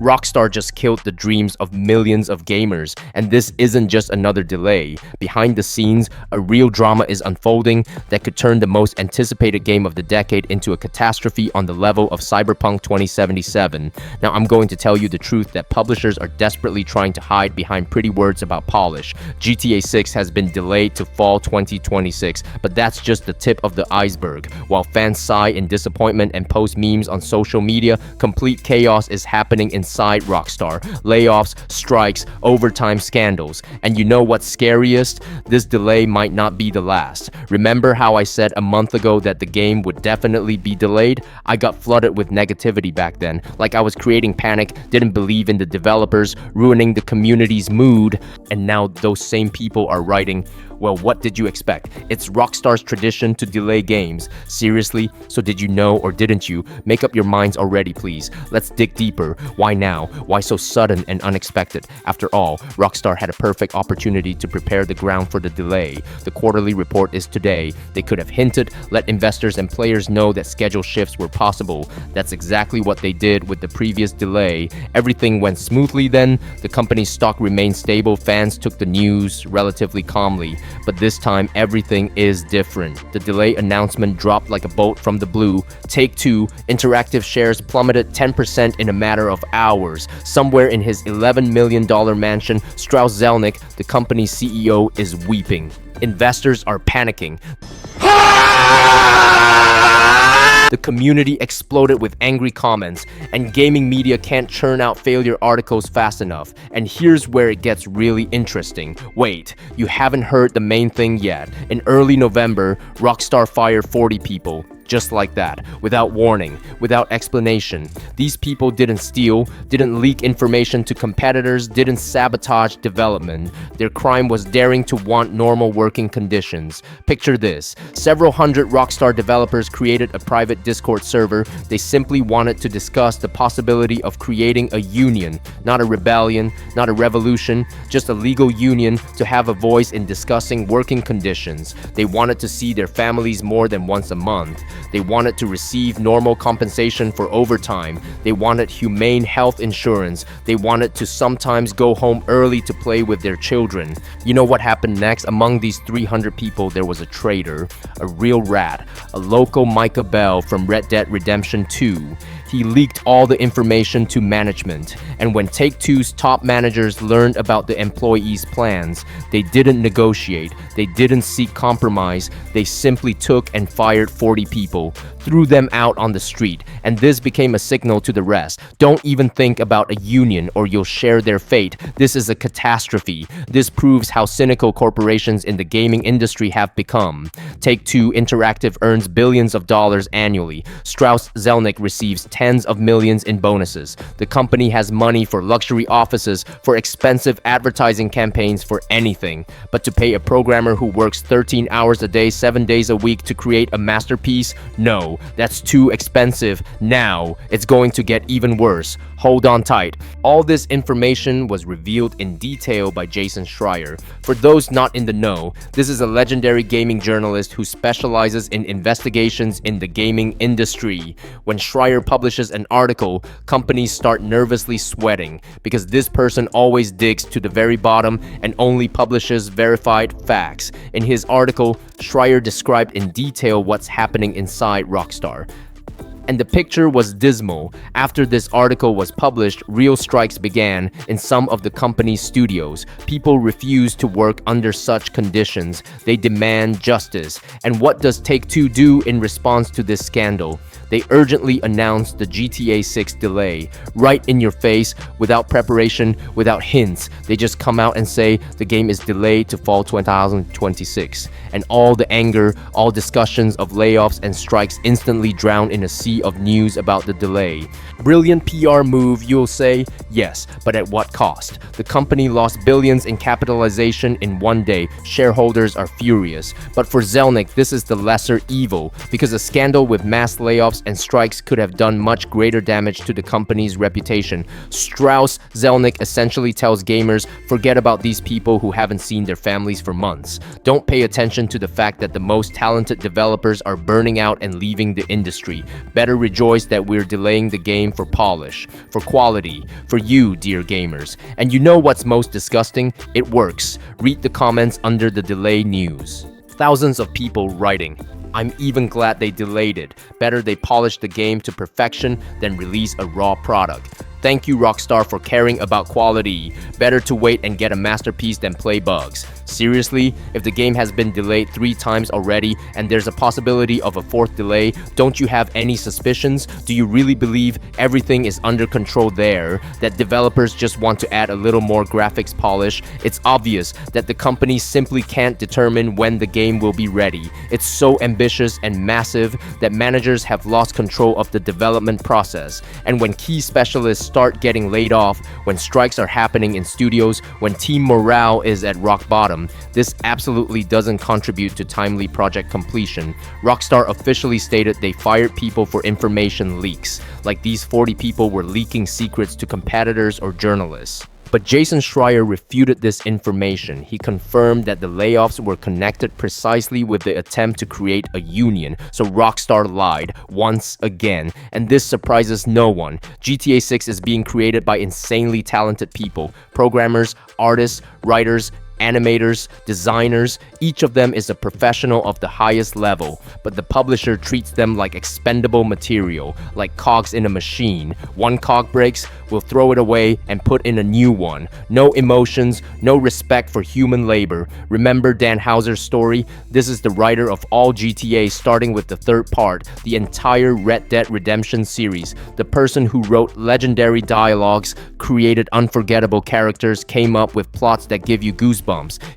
Rockstar just killed the dreams of millions of gamers, and this isn't just another delay. Behind the scenes, a real drama is unfolding that could turn the most anticipated game of the decade into a catastrophe on the level of Cyberpunk 2077. Now, I'm going to tell you the truth that publishers are desperately trying to hide behind pretty words about polish. GTA 6 has been delayed to fall 2026, but that's just the tip of the iceberg. While fans sigh in disappointment and post memes on social media, complete chaos is happening inside Rockstar. Layoffs, strikes, overtime scandals. And you know what's scariest? This delay might not be the last. Remember how I said a month ago that the game would definitely be delayed? I got flooded with negativity back then, like I was creating panic, didn't believe in the developers, ruining the community's mood, and now those same people are writing, well, what did you expect? It's Rockstar's tradition to delay games. Seriously? So did you know or didn't you? Make up your minds already, please. Let's dig deeper. Why now? Why so sudden and unexpected? After all, Rockstar had a perfect opportunity to prepare the ground for the delay. The quarterly report is today. They could have hinted, let investors and players know that schedule shifts were possible. That's exactly what they did with the previous delay. Everything went smoothly then. The company's stock remained stable. Fans took the news relatively calmly. But this time, everything is different. The delay announcement dropped like a bolt from the blue. Take-Two Interactive shares plummeted 10% in a matter of hours. Somewhere in his $11 million mansion, Strauss Zelnick, the company's CEO, is weeping. Investors are panicking. The community exploded with angry comments, and gaming media can't churn out failure articles fast enough. And here's where it gets really interesting. Wait, you haven't heard the main thing yet. In early November, Rockstar fired 40 people. Just like that, without warning, without explanation. These people didn't steal, didn't leak information to competitors, didn't sabotage development. Their crime was daring to want normal working conditions. Picture this. Several hundred Rockstar developers created a private Discord server. They simply wanted to discuss the possibility of creating a union, not a rebellion, not a revolution, just a legal union to have a voice in discussing working conditions. They wanted to see their families more than once a month. They wanted to receive normal compensation for overtime. They wanted humane health insurance. They wanted to sometimes go home early to play with their children. You know what happened next? Among these 300 people, there was a traitor, a real rat, a local Micah Bell from Red Dead Redemption 2. He leaked all the information to management, and when Take-Two's top managers learned about the employees' plans, they didn't negotiate, they didn't seek compromise, they simply took and fired 40 people, threw them out on the street, and this became a signal to the rest. Don't even think about a union or you'll share their fate. This is a catastrophe. This proves how cynical corporations in the gaming industry have become. Take-Two Interactive earns billions of dollars annually. Strauss Zelnick receives tens of millions in bonuses. The company has money for luxury offices, for expensive advertising campaigns, for anything. But to pay a programmer who works 13 hours a day, 7 days a week to create a masterpiece? No, that's too expensive. Now, it's going to get even worse. Hold on tight. All this information was revealed in detail by Jason Schreier. For those not in the know, this is a legendary gaming journalist who specializes in investigations in the gaming industry. When Schreier publishes an article, companies start nervously sweating because this person always digs to the very bottom and only publishes verified facts. In his article, Schreier described in detail what's happening inside Rockstar. And the picture was dismal. After this article was published, real strikes began in some of the company's studios. People refuse to work under such conditions. They demand justice. And what does Take-Two do in response to this scandal? They urgently announced the GTA 6 delay. Right in your face, without preparation, without hints. They just come out and say the game is delayed to fall 2026. And all the anger, all discussions of layoffs and strikes instantly drown in a sea of news about the delay. Brilliant PR move, you'll say? Yes, but at what cost? The company lost billions in capitalization in one day. Shareholders are furious. But for Zelnick, this is the lesser evil, because a scandal with mass layoffs and strikes could have done much greater damage to the company's reputation. Strauss Zelnick essentially tells gamers, forget about these people who haven't seen their families for months. Don't pay attention to the fact that the most talented developers are burning out and leaving the industry. better rejoice that we're delaying the game for polish, for quality, for you, dear gamers. And you know what's most disgusting? It works. Read the comments under the delay news. Thousands of people writing, "I'm even glad they delayed it. Better they polish the game to perfection than release a raw product. Thank you, Rockstar, for caring about quality. Better to wait and get a masterpiece than play bugs." Seriously, if the game has been delayed 3 times already and there's a possibility of a 4th delay, don't you have any suspicions? Do you really believe everything is under control there? That developers just want to add a little more graphics polish? It's obvious that the company simply can't determine when the game will be ready. It's so ambitious and massive that managers have lost control of the development process. And when key specialists start getting laid off, when strikes are happening in studios, when team morale is at rock bottom, this absolutely doesn't contribute to timely project completion. Rockstar officially stated they fired people for information leaks, like these 40 people were leaking secrets to competitors or journalists. But Jason Schreier refuted this information. He confirmed that the layoffs were connected precisely with the attempt to create a union. So Rockstar lied once again, and this surprises no one. GTA 6 is being created by insanely talented people, programmers, artists, writers, animators, designers. Each of them is a professional of the highest level, but the publisher treats them like expendable material, like cogs in a machine. One cog breaks, we'll throw it away and put in a new one. No emotions, no respect for human labor. Remember Dan Houser's story? This is the writer of all GTA, starting with the 3rd part, the entire Red Dead Redemption series. The person who wrote legendary dialogues, created unforgettable characters, came up with plots that give you goosebumps.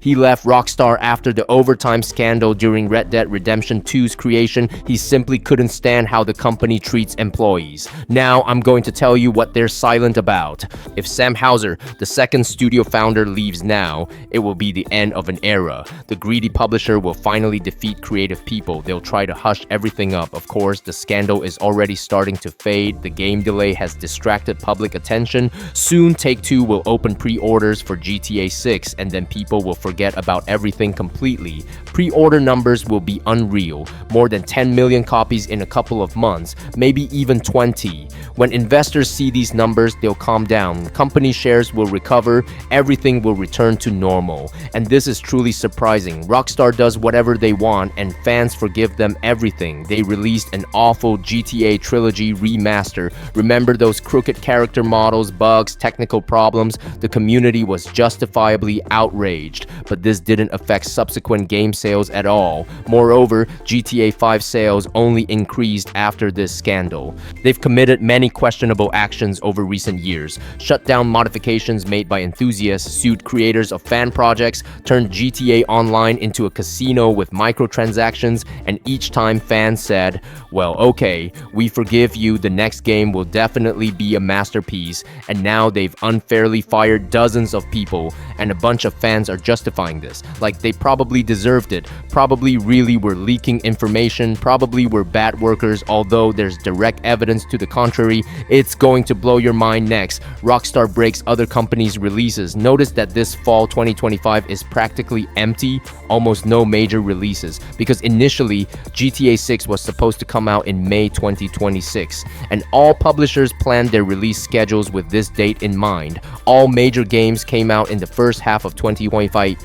He left Rockstar after the overtime scandal during Red Dead Redemption 2's creation. He simply couldn't stand how the company treats employees. Now I'm going to tell you what they're silent about. If Sam Houser, the 2nd studio founder, leaves now, it will be the end of an era. The greedy publisher will finally defeat creative people. They'll try to hush everything up. Of course, the scandal is already starting to fade. The game delay has distracted public attention. Soon, Take-Two will open pre-orders for GTA 6, and then people will forget about everything completely. Pre-order numbers will be unreal. More than 10 million copies in a couple of months, maybe even 20. When investors see these numbers, they'll calm down. Company shares will recover. Everything will return to normal. And this is truly surprising. Rockstar does whatever they want, and fans forgive them everything. They released an awful GTA Trilogy remaster. Remember those crooked character models, bugs, technical problems? The community was justifiably outraged. But this didn't affect subsequent game sales at all. Moreover, GTA 5 sales only increased after this scandal. They've committed many questionable actions over recent years. Shut down modifications made by enthusiasts, sued creators of fan projects, turned GTA Online into a casino with microtransactions, and each time fans said, "Well, okay, we forgive you, the next game will definitely be a masterpiece." And now they've unfairly fired dozens of people, and a bunch of fans are justifying this. Like they probably deserved it, probably really were leaking information, probably were bad workers, although there's direct evidence to the contrary. It's going to blow your mind next. Rockstar breaks other companies' releases. Notice that this fall 2025 is practically empty, almost no major releases, because initially GTA 6 was supposed to come out in May 2026, and all publishers planned their release schedules with this date in mind. All major games came out in the first half of 2025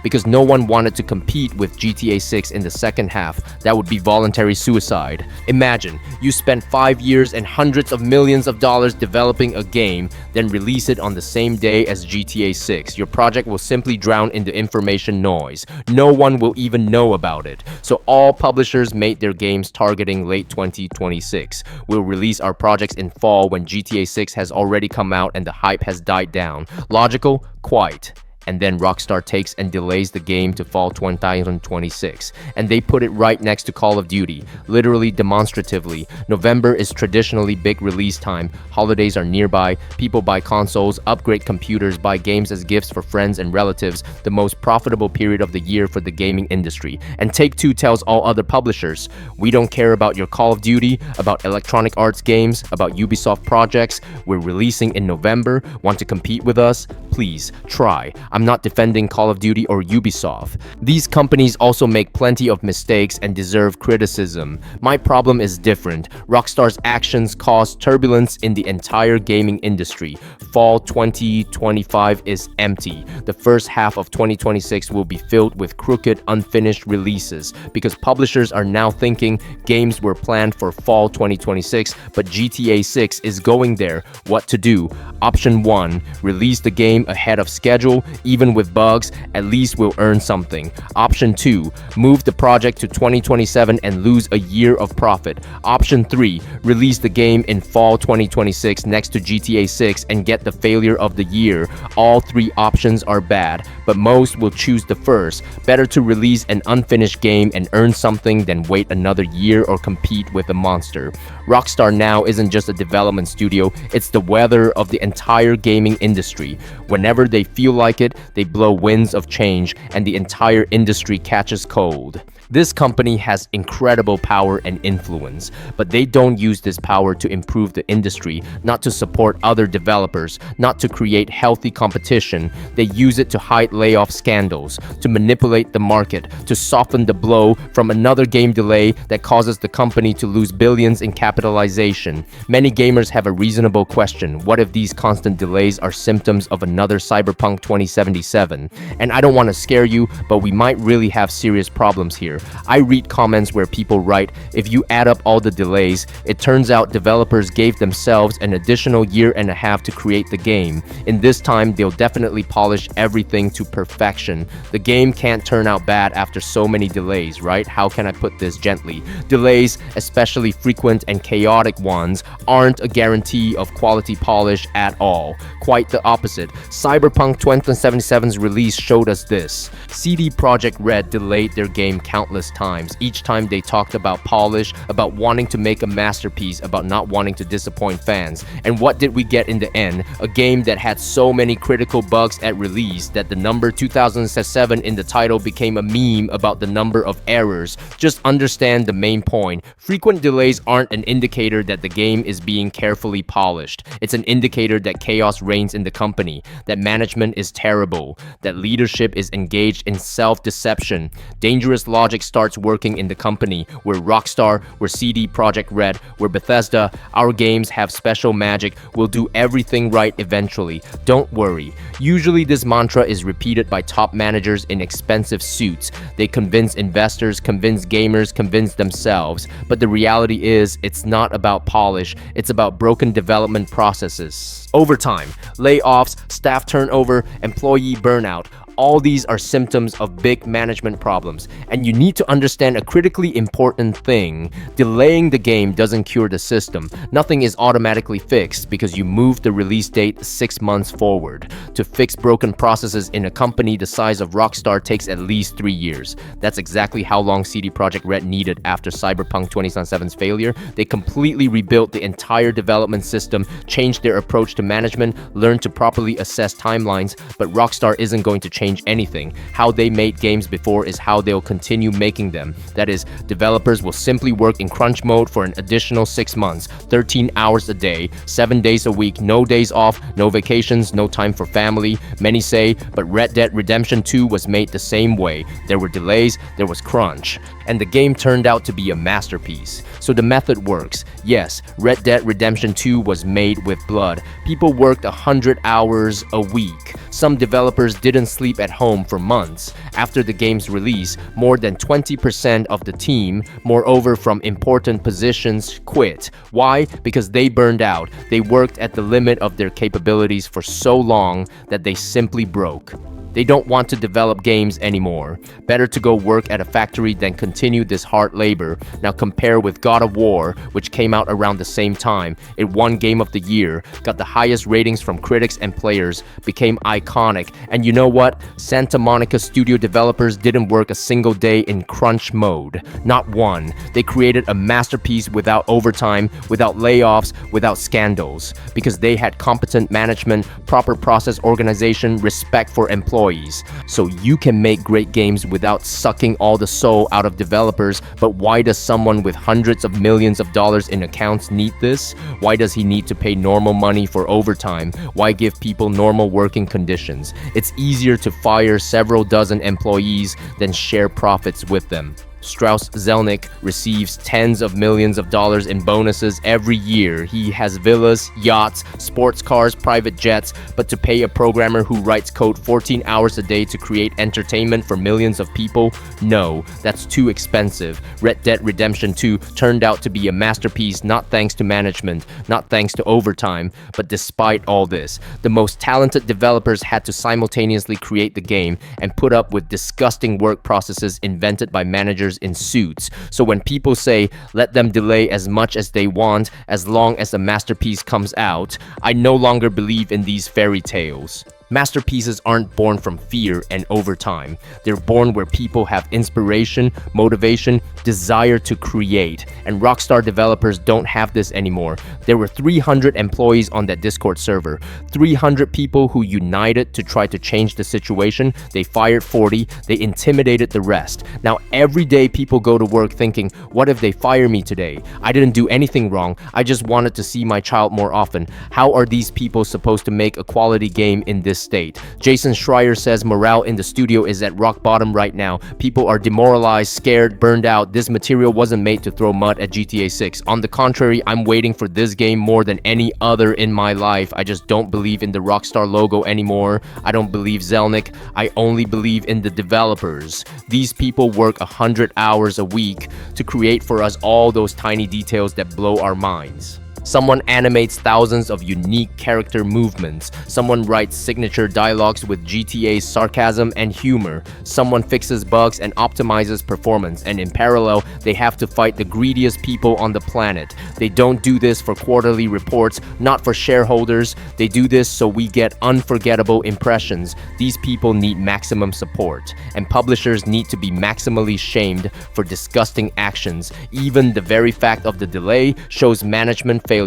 because no one wanted to compete with GTA 6 in the second half. That would be voluntary suicide. Imagine, you spent 5 years and hundreds of millions of dollars developing a game, then release it on the same day as GTA 6. Your project will simply drown in the information noise. No one will even know about it. So all publishers made their games targeting late 2026. We'll release our projects in fall when GTA 6 has already come out and the hype has died down. Logical? Quite. And then Rockstar takes and delays the game to fall 2026. And they put it right next to Call of Duty, literally demonstratively. November is traditionally big release time. Holidays are nearby. People buy consoles, upgrade computers, buy games as gifts for friends and relatives. The most profitable period of the year for the gaming industry. And Take-Two tells all other publishers, "We don't care about your Call of Duty, about Electronic Arts games, about Ubisoft projects. We're releasing in November. Want to compete with us? Please, try. I'm not defending Call of Duty or Ubisoft. These companies also make plenty of mistakes and deserve criticism. My problem is different. Rockstar's actions caused turbulence in the entire gaming industry. Fall 2025 is empty. The first half of 2026 will be filled with crooked, unfinished releases because publishers are now thinking games were planned for fall 2026, but GTA 6 is going there. What to do? Option 1, release the game ahead of schedule. Even with bugs, at least we'll earn something. Option 2, move the project to 2027 and lose a year of profit. Option 3, release the game in fall 2026 next to GTA 6 and get the failure of the year. All three options are bad, but most will choose the first. Better to release an unfinished game and earn something than wait another year or compete with a monster. Rockstar now isn't just a development studio, it's the weather of the entire gaming industry. Whenever they feel like it, they blow winds of change and the entire industry catches cold. This company has incredible power and influence, but they don't use this power to improve the industry, not to support other developers, not to create healthy competition. They use it to hide layoff scandals, to manipulate the market, to soften the blow from another game delay that causes the company to lose billions in capitalization. Many gamers have a reasonable question. What if these constant delays are symptoms of another Cyberpunk 2077? And I don't want to scare you, but we might really have serious problems here. I read comments where people write, if you add up all the delays, it turns out developers gave themselves an additional year and a half to create the game. In this time, they'll definitely polish everything to perfection. The game can't turn out bad after so many delays, right? How can I put this gently? Delays, especially frequent and chaotic ones, aren't a guarantee of quality polish at all. Quite the opposite. Cyberpunk 2077's release showed us this. CD Projekt Red delayed their game countless times. Each time they talked about polish, about wanting to make a masterpiece, about not wanting to disappoint fans. And what did we get in the end? A game that had so many critical bugs at release that the number 2007 in the title became a meme about the number of errors. Just understand the main point. Frequent delays aren't an indicator that the game is being carefully polished. It's an indicator that chaos reigns in the company, that management is terrible, that leadership is engaged in self-deception. Dangerous logic starts working in the company. We're Rockstar, we're CD Projekt Red, we're Bethesda. Our games have special magic. We'll do everything right eventually. Don't worry. Usually this mantra is repeated by top managers in expensive suits. They convince investors, convince gamers, convince themselves. But the reality is, it's not about polish, it's about broken development processes. Overtime, layoffs, staff turnover, employee burnout. All these are symptoms of big management problems, and you need to understand a critically important thing. Delaying the game doesn't cure the system. Nothing is automatically fixed because you moved the release date 6 months forward. To fix broken processes in a company the size of Rockstar takes at least 3 years. That's exactly how long CD Projekt Red needed after Cyberpunk 2077's failure. They completely rebuilt the entire development system, changed their approach to management, learned to properly assess timelines, but Rockstar isn't going to change anything. How they made games before is how they'll continue making them. That is, developers will simply work in crunch mode for an additional 6 months, 13 hours a day, 7 days a week, no days off, no vacations, no time for family. Many say, but Red Dead Redemption 2 was made the same way. There were delays, there was crunch, and the game turned out to be a masterpiece. So the method works. Yes, Red Dead Redemption 2 was made with blood. People worked 100 hours a week. Some developers didn't sleep at home for months. After the game's release, more than 20% of the team, moreover from important positions, quit. Why? Because they burned out. They worked at the limit of their capabilities for so long that they simply broke. They don't want to develop games anymore. Better to go work at a factory than continue this hard labor. Now compare with God of War, which came out around the same time. It won Game of the Year, got the highest ratings from critics and players, became iconic. And you know what? Santa Monica studio developers didn't work a single day in crunch mode. Not one. They created a masterpiece without overtime, without layoffs, without scandals. Because they had competent management, proper process organization, respect for employees, employees. So you can make great games without sucking all the soul out of developers, but why does someone with hundreds of millions of dollars in accounts need this? Why does he need to pay normal money for overtime? Why give people normal working conditions? It's easier to fire several dozen employees than share profits with them. Strauss Zelnick receives tens of millions of dollars in bonuses every year. He has villas, yachts, sports cars, private jets, but to pay a programmer who writes code 14 hours a day to create entertainment for millions of people? No, that's too expensive. Red Dead Redemption 2 turned out to be a masterpiece, not thanks to management, not thanks to overtime, but despite all this, the most talented developers had to simultaneously create the game and put up with disgusting work processes invented by managers in suits. So when people say, let them delay as much as they want as long as a masterpiece comes out, I no longer believe in these fairy tales. Masterpieces aren't born from fear and overtime. They're born where people have inspiration, motivation, desire to create. And Rockstar developers don't have this anymore. There were 300 employees on that Discord server. 300 people who united to try to change the situation. They fired 40. They intimidated the rest. Now every day people go to work thinking, what if they fire me today? I didn't do anything wrong. I just wanted to see my child more often. How are these people supposed to make a quality game in this state? Jason Schreier says morale in the studio is at rock bottom right now. People are demoralized, scared, burned out. This material wasn't made to throw mud at GTA 6. On the contrary, I'm waiting for this game more than any other in my life. I just don't believe in the Rockstar logo anymore. I don't believe Zelnick. I only believe in the developers. These people work 100 hours a week to create for us all those tiny details that blow our minds. Someone animates thousands of unique character movements. Someone writes signature dialogues with GTA's sarcasm and humor. Someone fixes bugs and optimizes performance. And in parallel, they have to fight the greediest people on the planet. They don't do this for quarterly reports, not for shareholders. They do this so we get unforgettable impressions. These people need maximum support. And publishers need to be maximally shamed for disgusting actions. Even the very fact of the delay shows management failure.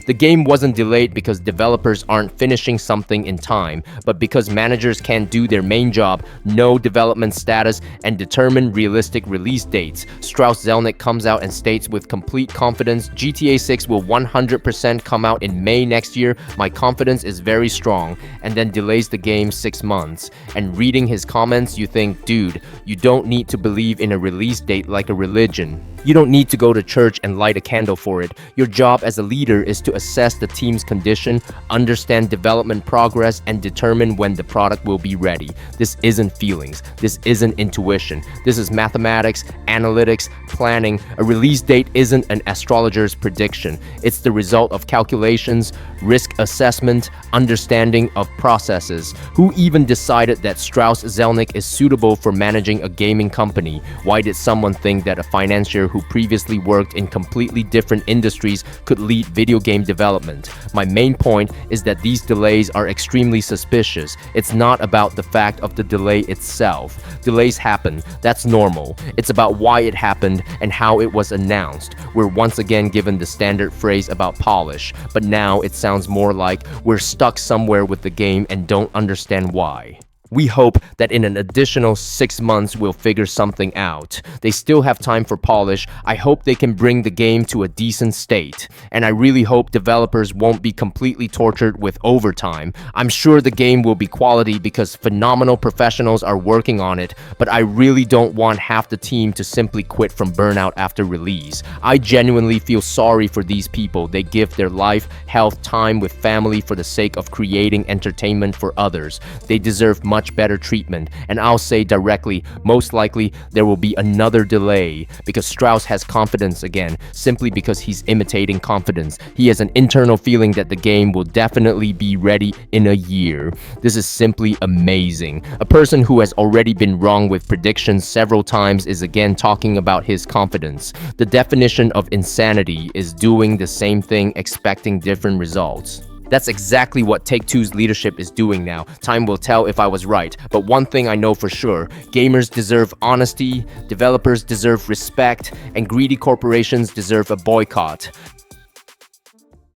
The game wasn't delayed because developers aren't finishing something in time, but because managers can't do their main job, know development status, and determine realistic release dates. Strauss Zelnick comes out and states with complete confidence, GTA 6 will 100% come out in May next year. My confidence is very strong, and then delays the game 6 months. And reading his comments, you think, dude, you don't need to believe in a release date like a religion. You don't need to go to church and light a candle for it. Your job as a leader is to assess the team's condition, understand development progress, and determine when the product will be ready. This isn't feelings. This isn't intuition. This is mathematics, analytics, planning. A release date isn't an astrologer's prediction. It's the result of calculations, risk assessment, understanding of processes. Who even decided that Strauss Zelnick is suitable for managing a gaming company? Why did someone think that a financier who previously worked in completely different industries could lead video game development? My main point is that these delays are extremely suspicious. It's not about the fact of the delay itself. Delays happen, that's normal. It's about why it happened and how it was announced. We're once again given the standard phrase about polish, but now it sounds more like we're stuck somewhere with the game and don't understand why. We hope that in an additional 6 months we'll figure something out. They still have time for polish. I hope they can bring the game to a decent state. And I really hope developers won't be completely tortured with overtime. I'm sure the game will be quality because phenomenal professionals are working on it, but I really don't want half the team to simply quit from burnout after release. I genuinely feel sorry for these people. They give their life, health, time with family for the sake of creating entertainment for others. They deserve much better treatment, and I'll say directly, most likely there will be another delay because Strauss has confidence again, simply because he's imitating confidence. He has an internal feeling that the game will definitely be ready in a year. This is simply amazing. A person who has already been wrong with predictions several times is again talking about his confidence. The definition of insanity is doing the same thing expecting different results. That's exactly what Take-Two's leadership is doing now. Time will tell if I was right, but one thing I know for sure, gamers deserve honesty, developers deserve respect, and greedy corporations deserve a boycott.